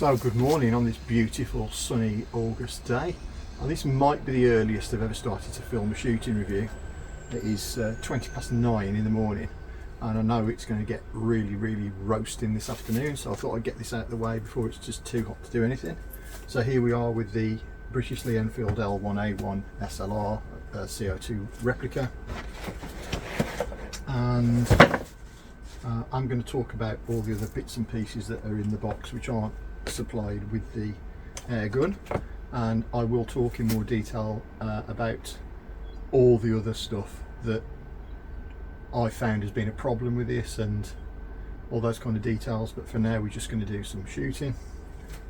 So good morning on this beautiful sunny August day. And this might be the earliest I've ever started to film a shooting review. It is 20 past 9 in the morning and I know it's going to get really roasting this afternoon, so I thought I'd get this out of the way before it's just too hot to do anything. So here we are with the British Enfield L1A1 SLR Co2 replica, and I'm going to talk about all the other bits and pieces that are in the box which aren't supplied with the air gun, and I will talk in more detail about all the other stuff that I found has been a problem with this and all those kind of details. But for now we're just going to do some shooting.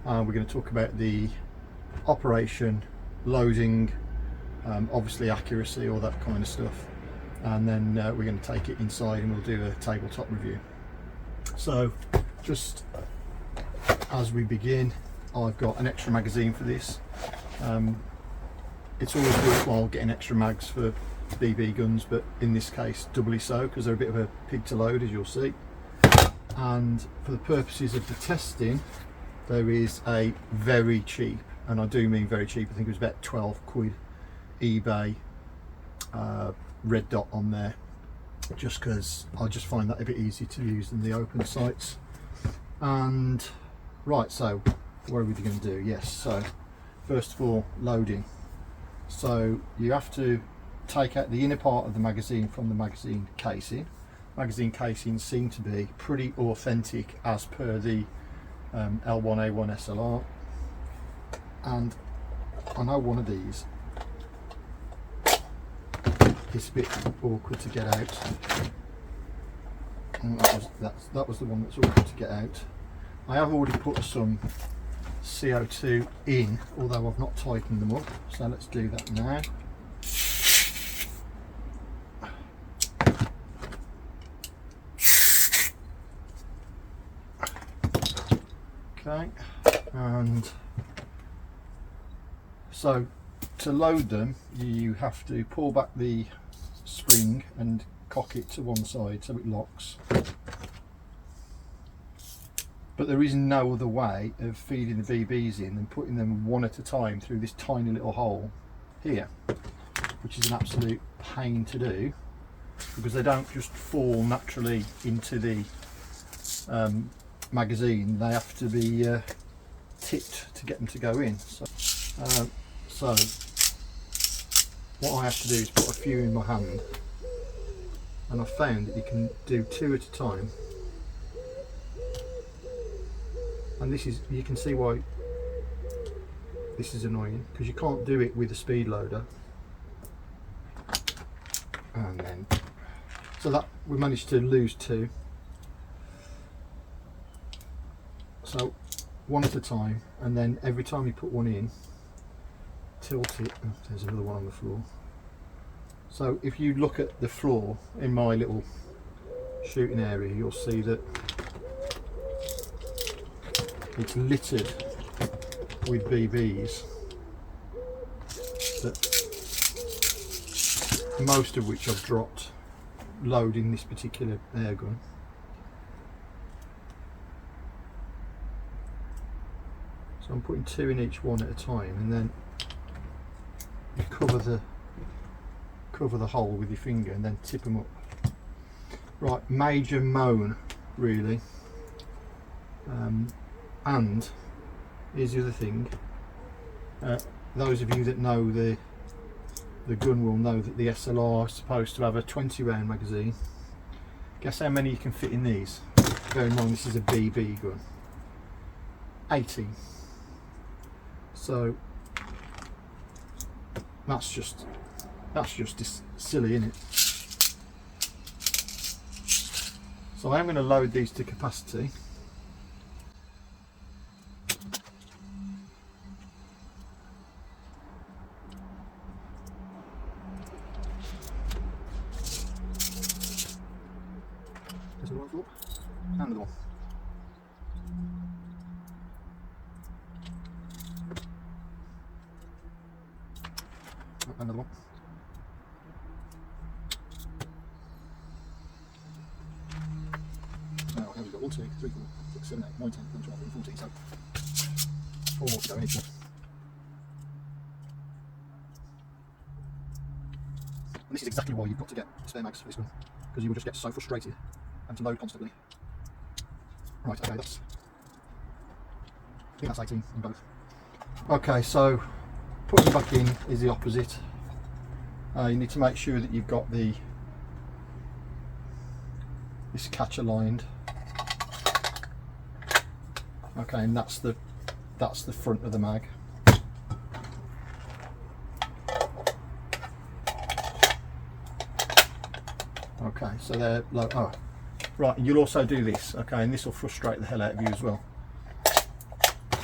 We're going to talk about the operation, loading, obviously accuracy, all that kind of stuff, and then we're going to take it inside and we'll do a tabletop review. So just as we begin, I've got an extra magazine for this. It's always worthwhile getting extra mags for BB guns, but in this case doubly so because they're a bit of a pig to load, as you'll see. And for the purposes of the testing, there is a very cheap, and I do mean very cheap, I think it was about 12 quid eBay red dot on there, just because I just find that a bit easier to use than the open sites. And right, so what are we going to do? Yes, so first of all, loading. So you have to take out the inner part of the magazine from the magazine casing. Magazine casings seem to be pretty authentic as per the L1A1 SLR, and I know one of these is a bit awkward to get out, and that was the one that's awkward to get out. I have already put some CO2 in, although I've not tightened them up, so let's do that now. Okay, and so to load them you have to pull back the spring and cock it to one side so it locks. But there is no other way of feeding the BBs in than putting them one at a time through this tiny little hole here, which is an absolute pain to do because they don't just fall naturally into the magazine. They have to be tipped to get them to go in. So what I have to do is put a few in my hand, and I found that you can do 2 at a time. And this is, you can see why this is annoying, because you can't do it with a speed loader. And then, so that we managed to lose 2. So 1 at a time, and then every time you put one in, tilt it. Oh, there's another one on the floor. So if you look at the floor in my little shooting area, you'll see that it's littered with BBs, that most of which I've dropped loading this particular air gun. So I'm putting 2 in each one at a time, and then you cover the hole with your finger and then tip them up. Right, major moan really. And here's the other thing, those of you that know the gun will know that the SLR is supposed to have a 20 round magazine. Guess how many you can fit in these? Bear in mind this is a BB gun. 18. So that's just silly, isn't it? So I'm going to load these to capacity. There's another one, and another one. Another one. Now, how have we got 1, 2, 3, 4, 6, 7, 8, 9, 10, 11, 12, 14. So or go into. And this is exactly why you've got to get spare mags for this gun, because you will just get so frustrated and to load constantly. Right, okay, I think that's 18 in both. Okay, so putting them back in is the opposite. You need to make sure that you've got this catch aligned. Okay, and that's the front of the mag. Okay, so they're low. Oh, right. You'll also do this. Okay, and this will frustrate the hell out of you as well.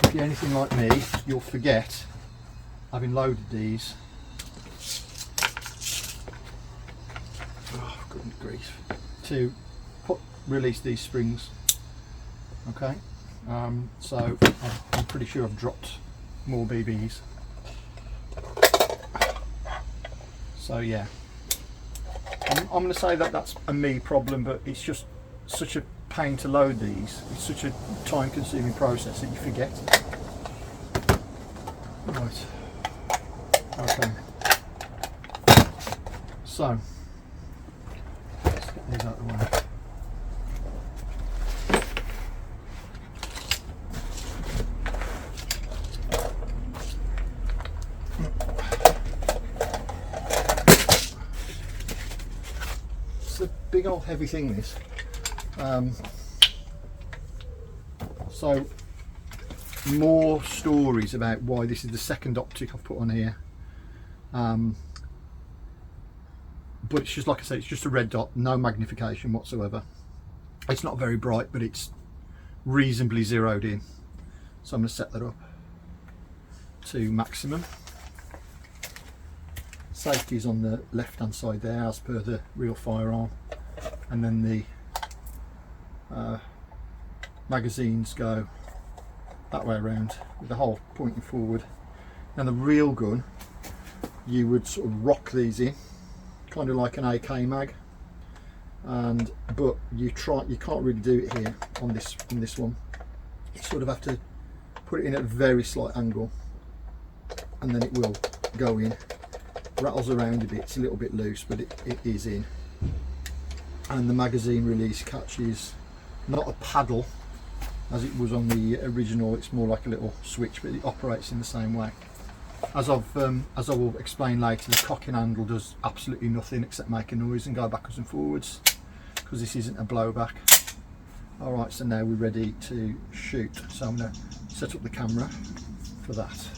If you're anything like me, you'll forget, having loaded these. Oh, good grief! To release these springs. Okay, so I'm pretty sure I've dropped more BBs. So yeah. I'm going to say that that's a me problem, but it's just such a pain to load these. It's such a time-consuming process that you forget. Right. Okay. So let's get these out of the way. Big old heavy thing, this. So more stories about why this is the second optic I've put on here, but it's just, like I say, it's just a red dot, no magnification whatsoever. It's not very bright, but it's reasonably zeroed in, so I'm going to set that up to maximum. Safety is on the left hand side there as per the real firearm, and then the magazines go that way around with the hole pointing forward. Now the real gun, you would sort of rock these in kind of like an AK mag, but you can't really do it here on this one. You sort of have to put it in at a very slight angle, and then it will go in. Rattles around a bit, it's a little bit loose, but it is in. And the magazine release catch is not a paddle as it was on the original, it's more like a little switch, but it operates in the same way. As I will explain later, the cocking handle does absolutely nothing except make a noise and go backwards and forwards, because this isn't a blowback. Alright, so now we're ready to shoot, so I'm going to set up the camera for that.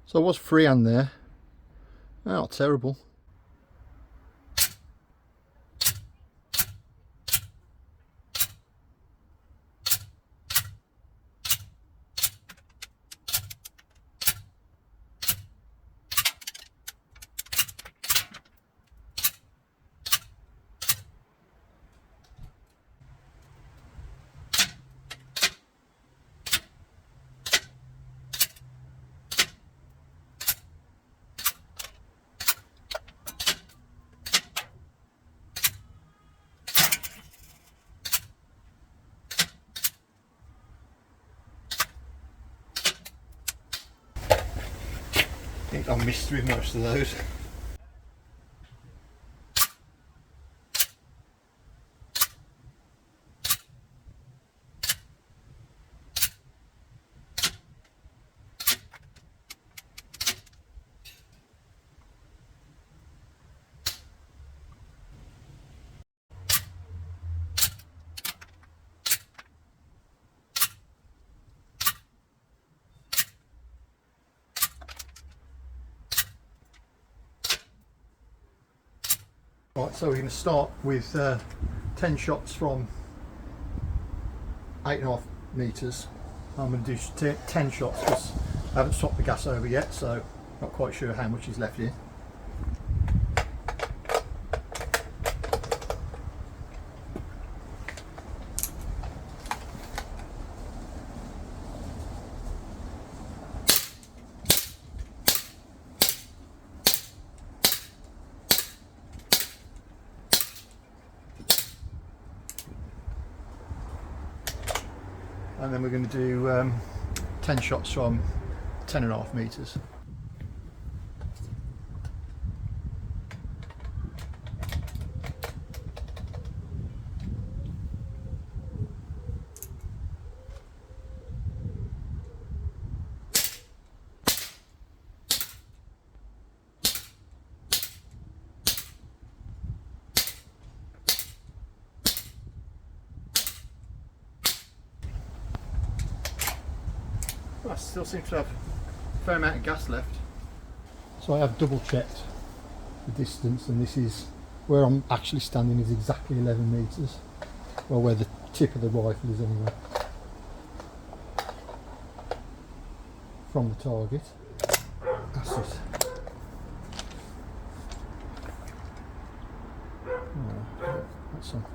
So I was freehand there. Oh, terrible. I think I missed with most of those. Right, so we're going to start with 10 shots from 8.5 metres. I'm going to do 10 shots because I haven't swapped the gas over yet, so not quite sure how much is left here. And then we're going to do 10 shots from 10.5 metres. I still seem to have a fair amount of gas left. So I have double checked the distance, and this is where I'm actually standing is exactly 11 metres. Well, where the tip of the rifle is anyway. From the target. That's it. Oh, that's on.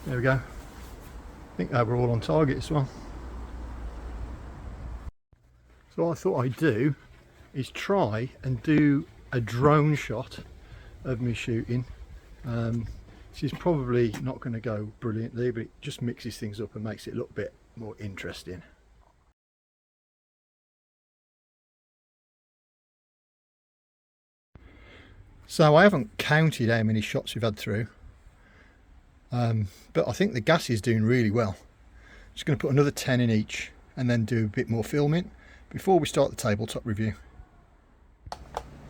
There we go. I think they were all on target as well. So what I thought I'd do is try and do a drone shot of me shooting. This is probably not going to go brilliantly, but it just mixes things up and makes it look a bit more interesting. So I haven't counted how many shots we've had through, but I think the gas is doing really well. Just going to put another 10 in each and then do a bit more filming before we start the tabletop review.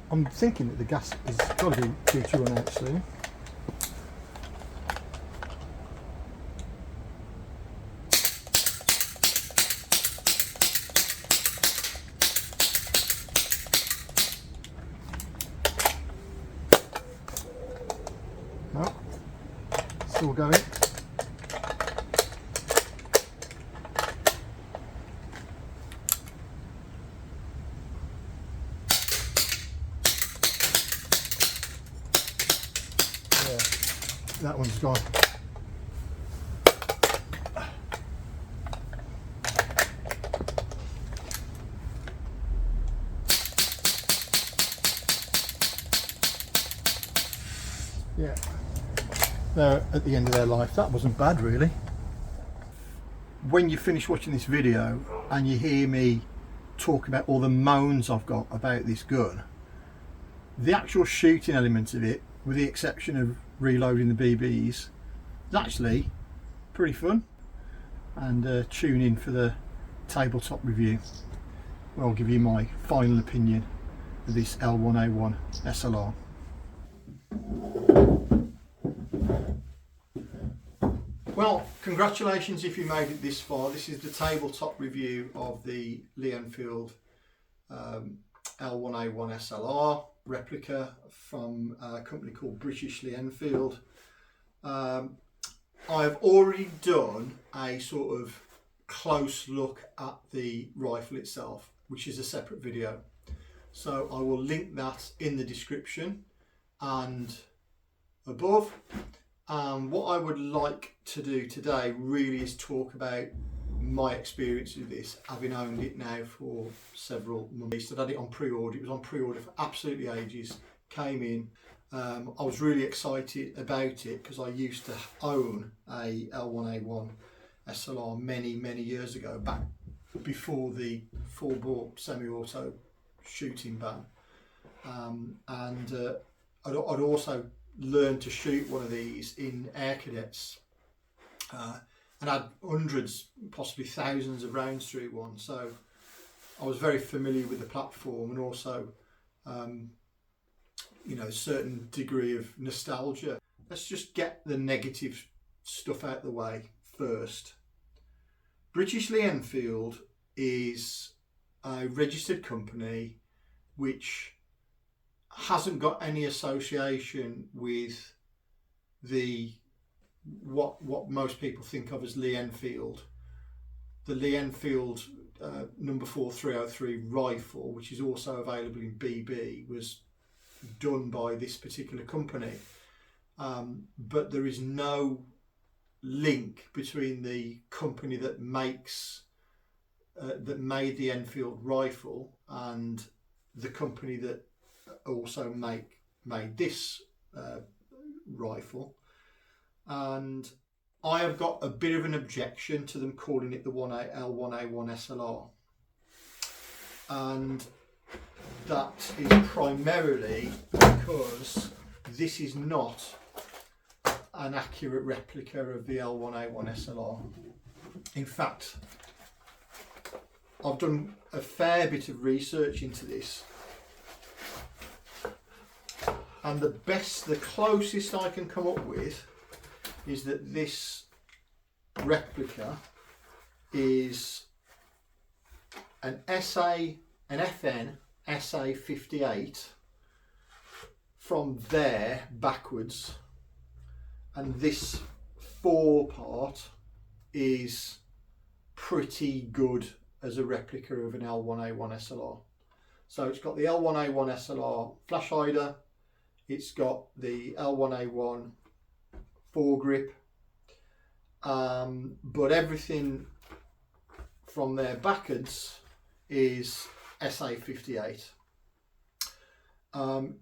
I'm thinking that the gas is got to be due to run out soon. No, still going. That one's gone. Yeah, they're at the end of their life. That wasn't bad really. When you finish watching this video and you hear me talk about all the moans I've got about this gun, the actual shooting element of it, with the exception of reloading the BBs, is actually pretty fun. And tune in for the tabletop review where I'll give you my final opinion of this L1A1 SLR. Well, congratulations if you made it this far. This is the tabletop review of the Enfield L1A1 SLR replica from a company called British Enfield. I've already done a sort of close look at the rifle itself, which is a separate video. So I will link that in the description and above. What I would like to do today really is talk about my experience with this, having owned it now for several months. I've had it on pre-order. It was on pre-order for absolutely ages. Came in. I was really excited about it because I used to own a L1A1 SLR many years ago, back before the full-bore semi-auto shooting ban. I'd also learned to shoot one of these in Air Cadets, and had hundreds, possibly thousands of rounds through one. So I was very familiar with the platform, and also, you know, a certain degree of nostalgia. Let's just get the negative stuff out of the way first. British Enfield is a registered company which hasn't got any association with what most people think of as Lee Enfield. The Lee Enfield number 4303 rifle, which is also available in BB, was done by this particular company, but there is no link between the company that makes that made the Enfield rifle and the company that also made this rifle. And I have got a bit of an objection to them calling it the L1A1 SLR, and that is primarily because this is not an accurate replica of the L1A1 SLR. In fact, I've done a fair bit of research into this, and the closest I can come up with is that this replica is an FN SA58 from there backwards, and this fore part is pretty good as a replica of an L1A1 SLR. So it's got the L1A1 SLR flash hider, it's got the L1A1 foregrip, but everything from there backwards is SA58,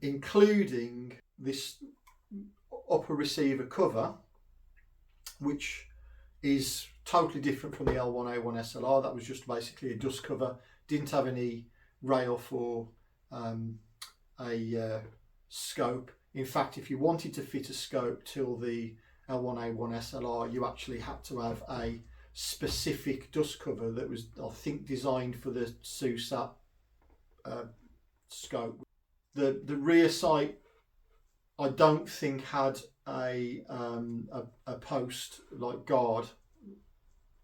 including this upper receiver cover, which is totally different from the L1A1 SLR. That was just basically a dust cover, didn't have any rail for a scope. In fact, if you wanted to fit a scope till the L1A1 SLR, you actually had to have a specific dust cover that was, I think, designed for the SUSAT scope. The rear sight, I don't think had a post like guard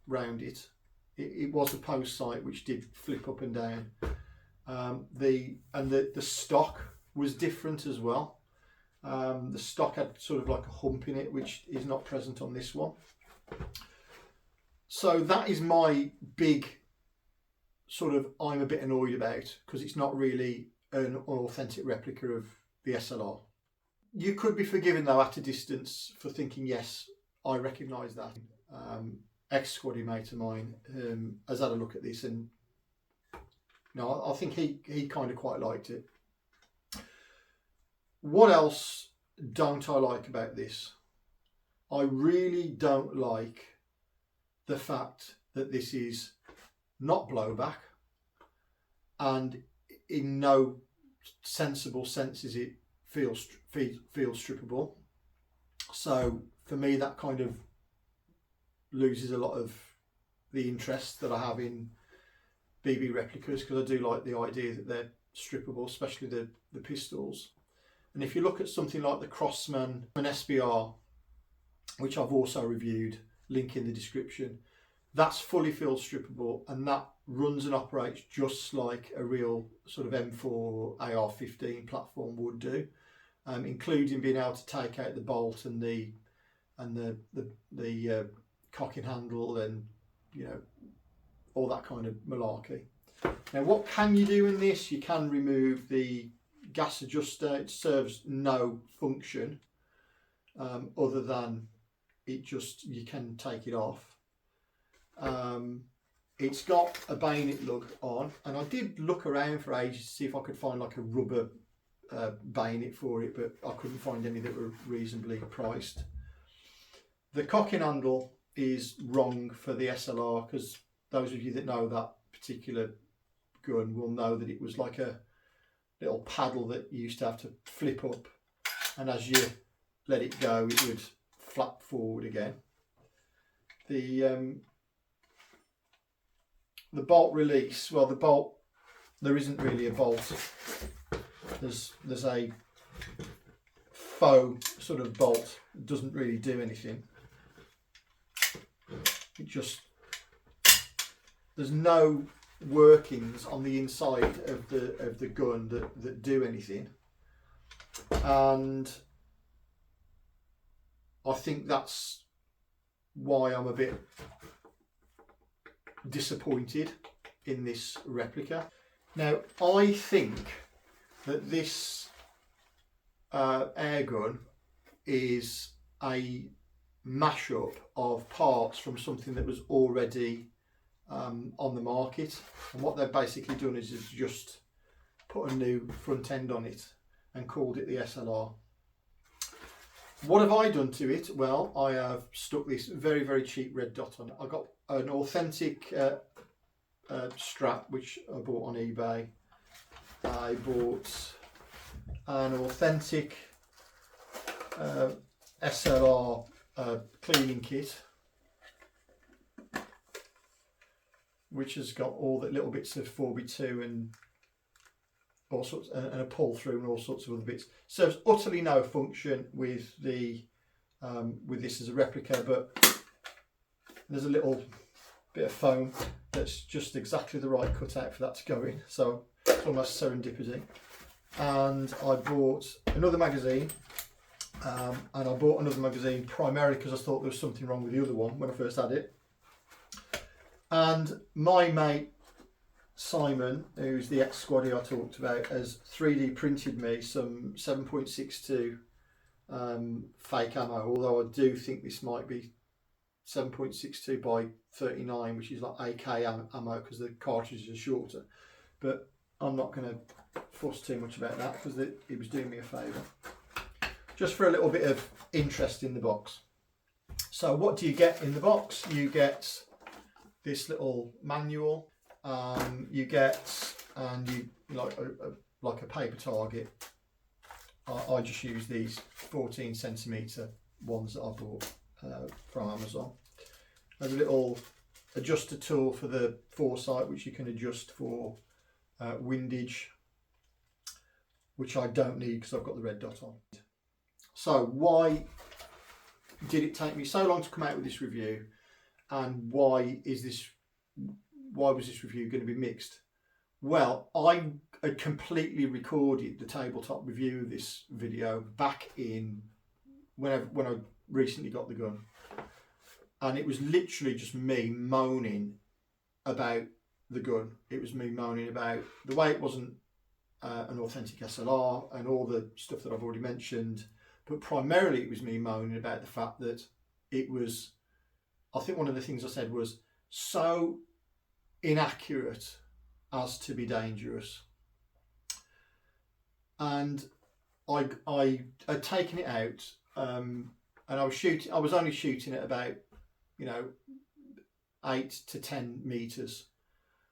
round it. It was a post sight which did flip up and down. The stock was different as well. The stock had sort of like a hump in it, which is not present on this one. So that is my big sort of I'm a bit annoyed about, because it's not really an authentic replica of the SLR. You could be forgiven though at a distance for thinking, yes, I recognise that. Ex-squaddy mate of mine has had a look at this, and no, I think he kind of quite liked it. What else don't I like about this? I really don't like the fact that this is not blowback, and in no sensible sense is it feels strippable. So for me, that kind of loses a lot of the interest that I have in BB replicas, because I do like the idea that they're strippable, especially the pistols. And if you look at something like the Crosman SBR, which I've also reviewed, link in the description, that's fully field strippable, and that runs and operates just like a real sort of M4 AR-15 platform would do, including being able to take out the bolt and the cocking handle, and you know, all that kind of malarkey. Now, what can you do in this? You can remove the gas adjuster. It serves no function other than you can take it off. It's got a bayonet lug on, and I did look around for ages to see if I could find like a rubber bayonet for it, but I couldn't find any that were reasonably priced. The cocking handle is wrong for the SLR, because those of you that know that particular gun will know that it was like a little paddle that you used to have to flip up, and as you let it go it would flap forward again. The bolt release, well, the bolt, there isn't really a bolt. There's a faux sort of bolt. It doesn't really do anything. It just, there's no workings on the inside of the gun that do anything, and I think that's why I'm a bit disappointed in this replica. Now, I think that this air gun is a mashup of parts from something that was already on the market, and what they've basically done is just put a new front end on it and called it the SLR. What have I done to it? Well, I have stuck this very, very cheap red dot on it. I got an authentic strap which I bought on eBay. I bought an authentic SLR cleaning kit, which has got all the little bits of 4x2 and all sorts, and a pull through and all sorts of other bits. Serves utterly no function with the with this as a replica, but there's a little bit of foam that's just exactly the right cutout for that to go in, so it's almost serendipity. And I bought another magazine, and I bought another magazine primarily because I thought there was something wrong with the other one when I first had it. And my mate Simon, who's the ex-squaddy I talked about, has 3D printed me some 7.62 fake ammo, although I do think this might be 7.62 by 39, which is like AK ammo because the cartridges are shorter. But I'm not going to fuss too much about that because it was doing me a favour. Just for a little bit of interest in the box. So what do you get in the box? You get this little manual. You get, and you like a paper target. I just use these 14cm ones that I bought from Amazon. There's a little adjuster tool for the foresight, which you can adjust for windage, which I don't need because I've got the red dot on. So why did it take me so long to come out with this review, and why was this review going to be mixed? Well, I had completely recorded the tabletop review of this video back in when I recently got the gun, and it was literally just me moaning about the gun. It was me moaning about the way it wasn't an authentic SLR and all the stuff that I've already mentioned, but primarily it was me moaning about the fact that it was, I think one of the things I said was, so inaccurate as to be dangerous. And I had taken it out, and I was only shooting at about 8 to 10 meters,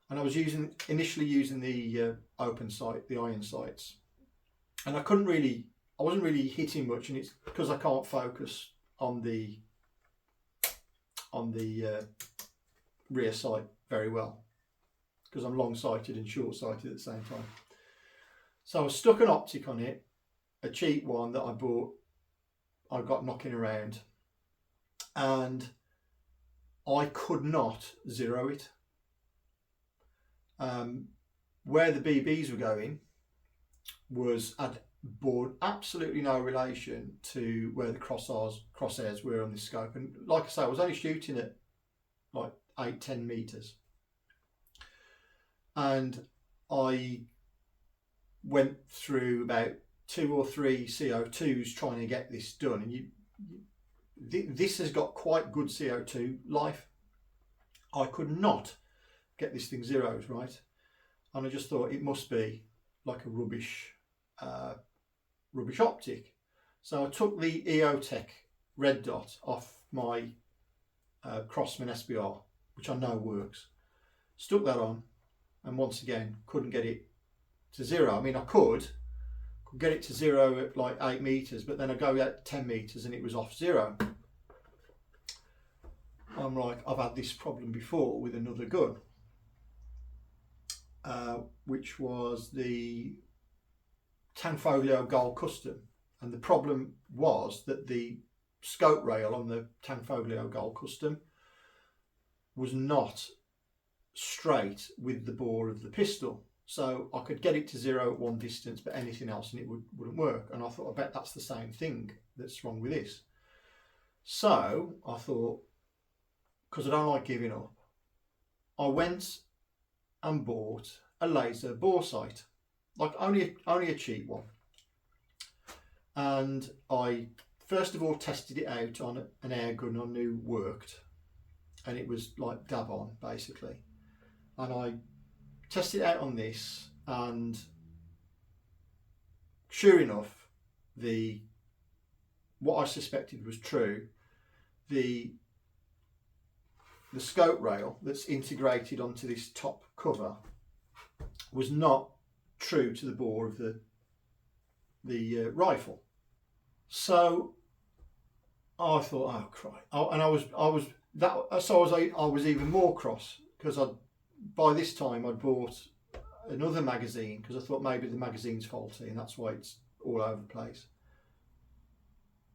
and I was initially using the open sight, the iron sights, and I wasn't really hitting much, and it's because I can't focus on the rear sight very well because I'm long-sighted and short-sighted at the same time. So I stuck an optic on it, a cheap one that I bought, I got knocking around, and I could not zero it. Where the BBs were going bore absolutely no relation to where the crosshairs were on this scope, and like I say, I was only shooting at like 8-10 meters, and I went through about 2 or 3 CO2s trying to get this done, and this has got quite good CO2 life. I could not get this thing zeros right, and I just thought it must be like a rubbish optic. So I took the EOTech red dot off my Crosman SBR, which I know works. Stuck that on, and once again couldn't get it to zero. I mean, I could get it to zero at like 8 meters, but then I go at 10 meters and it was off zero. I'm like, I've had this problem before with another gun, which was the Tanfoglio Gold Custom, and the problem was that the scope rail on the Tanfoglio Gold Custom was not straight with the bore of the pistol. So I could get it to zero at one distance, but anything else and it wouldn't work. And I thought, I bet that's the same thing that's wrong with this. So I thought, because I don't like giving up, I went and bought a laser bore sight, like only a cheap one. And I first of all tested it out on an air gun I knew worked, and it was like dab on basically. And I tested it out on this, and sure enough, what I suspected was true. The scope rail that's integrated onto this top cover was not true to the bore of the rifle. So I thought, oh Christ! And I was even more cross, because by this time I'd bought another magazine, because I thought maybe the magazine's faulty and that's why it's all over the place.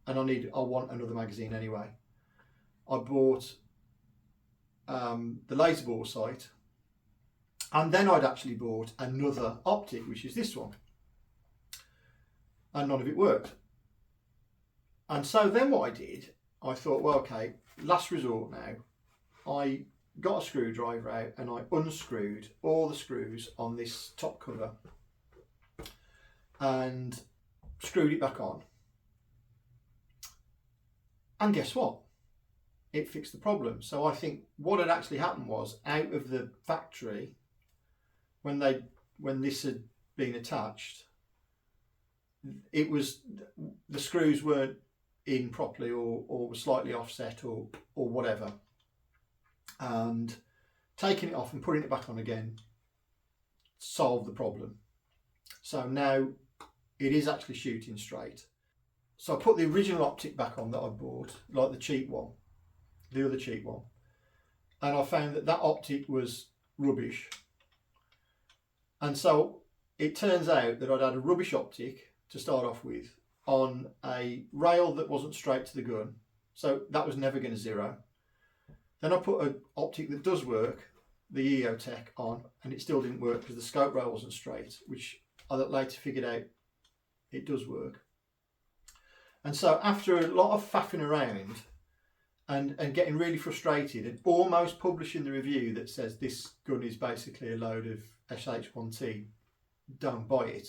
And I want another magazine anyway. I bought the laser bore sight, and then I'd actually bought another optic, which is this one, and none of it worked. And so then what I did, I thought, well, okay, last resort now. I got a screwdriver out and I unscrewed all the screws on this top cover and screwed it back on. And guess what? It fixed the problem. So I think what had actually happened was, out of the factory, when this had been attached, it was, the screws weren't in properly, or were slightly offset, or whatever. And taking it off and putting it back on again solved the problem. So now it is actually shooting straight. So I put the original optic back on that I bought, like the cheap one, the other cheap one, and I found that optic was rubbish. And so it turns out that I'd had a rubbish optic to start off with on a rail that wasn't straight to the gun, so that was never going to zero. Then I put an optic that does work, the EOTech, on, and it still didn't work because the scope rail wasn't straight, which I later figured out it does work. And so after a lot of faffing around and getting really frustrated and almost publishing the review that says this gun is basically a load of SH1T, don't buy it,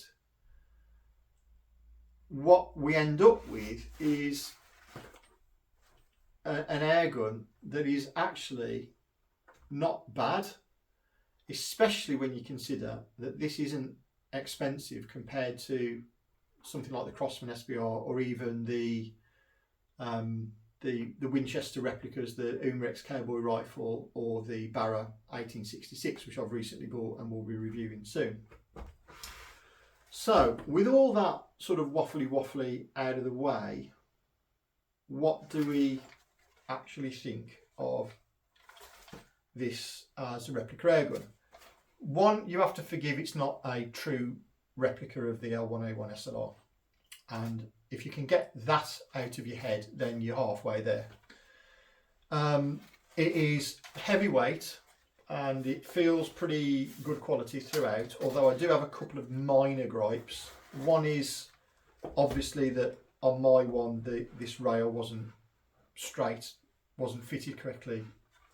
what we end up with is an air gun that is actually not bad, especially when you consider that this isn't expensive compared to something like the Crosman SBR, or even the Winchester replicas, the Umrex Cowboy rifle, or the Barra 1866, which I've recently bought and will be reviewing soon. So with all that sort of waffly out of the way, what do we actually think of this as a replica air gun? One, you have to forgive it's not a true replica of the L1A1 SLR, and if you can get that out of your head, then you're halfway there. It is heavyweight and it feels pretty good quality throughout, although I do have a couple of minor gripes. One is obviously that on my one this rail wasn't straight, wasn't fitted correctly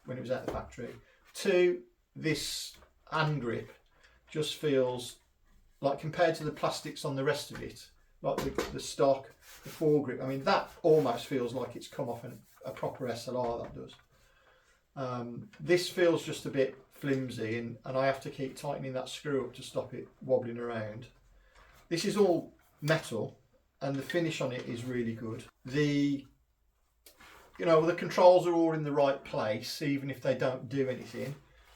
when it was at the factory. Two, this hand grip just feels like, compared to the plastics on the rest of it, like the stock, the foregrip, I mean, that almost feels like it's come off a proper SLR, that does. This feels just a bit flimsy, and I have to keep tightening that screw up to stop it wobbling around. This is all metal and the finish on it is really good. The you know, the controls are all in the right place, even if they don't do anything.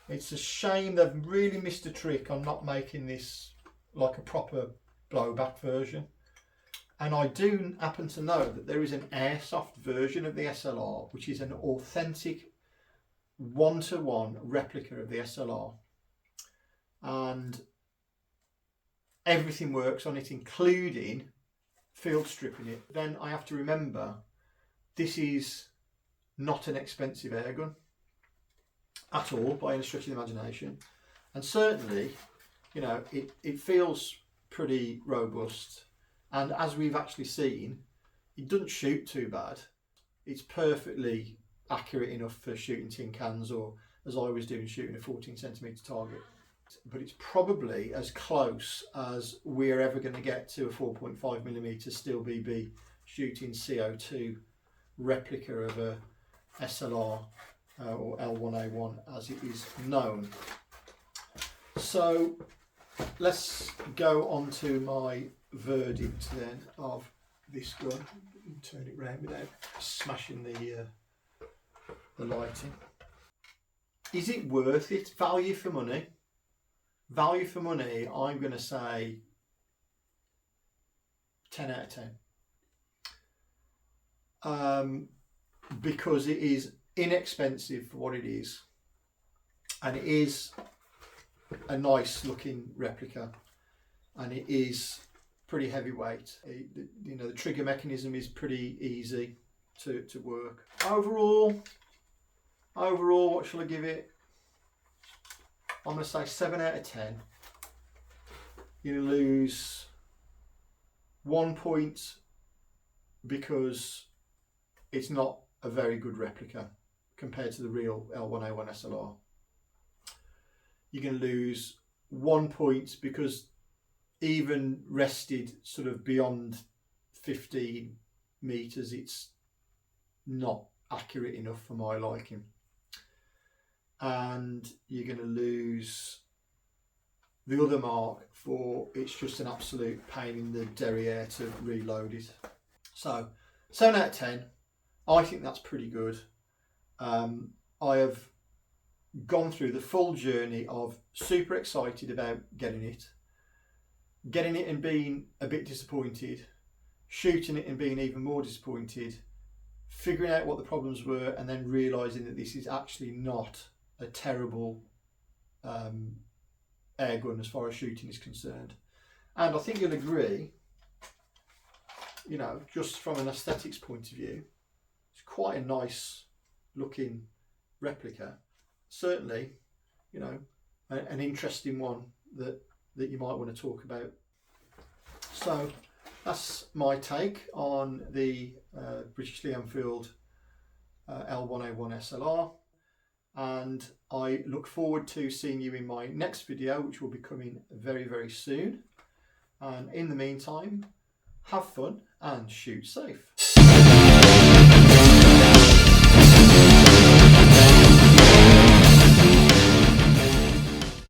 It's a shame they've really missed a trick on not making this like a proper blowback version. And I do happen to know that there is an airsoft version of the SLR, which is an authentic one-to-one replica of the SLR. And everything works on it, including field stripping it. Then I have to remember, this is not an expensive airgun at all by any stretch of the imagination. And certainly, you know, it feels pretty robust. And as we've actually seen, it doesn't shoot too bad. It's perfectly accurate enough for shooting tin cans, or as I was doing, shooting a 14cm target. But it's probably as close as we're ever going to get to a 4.5mm steel BB shooting CO2 replica of a SLR or L1A1 as it is known. So let's go on to my verdict then of this gun. Turn it round without smashing the lighting. Is it worth it? Value for money? Value for money, I'm going to say 10 out of 10. Because it is inexpensive for what it is, and it is a nice looking replica, and it is pretty heavyweight. You know, the trigger mechanism is pretty easy to work. Overall, what shall I give it? I'm going to say 7 out of 10. You lose 1 point because it's not a very good replica compared to the real L1A1 SLR. You're going to lose 1 point because even rested sort of beyond 15 meters, it's not accurate enough for my liking. And you're going to lose the other mark for it's just an absolute pain in the derriere to reload it. So 7 out of 10. I think that's pretty good. I have gone through the full journey of super excited about getting it and being a bit disappointed, shooting it and being even more disappointed, figuring out what the problems were, and then realising that this is actually not a terrible air gun as far as shooting is concerned. And I think you'll agree, you know, just from an aesthetics point of view, it's quite a nice looking replica. Certainly, you know, an interesting one that you might want to talk about. So that's my take on the British Enfield L1A1 SLR, and I look forward to seeing you in my next video, which will be coming very, very soon. And in the meantime, have fun and shoot safe.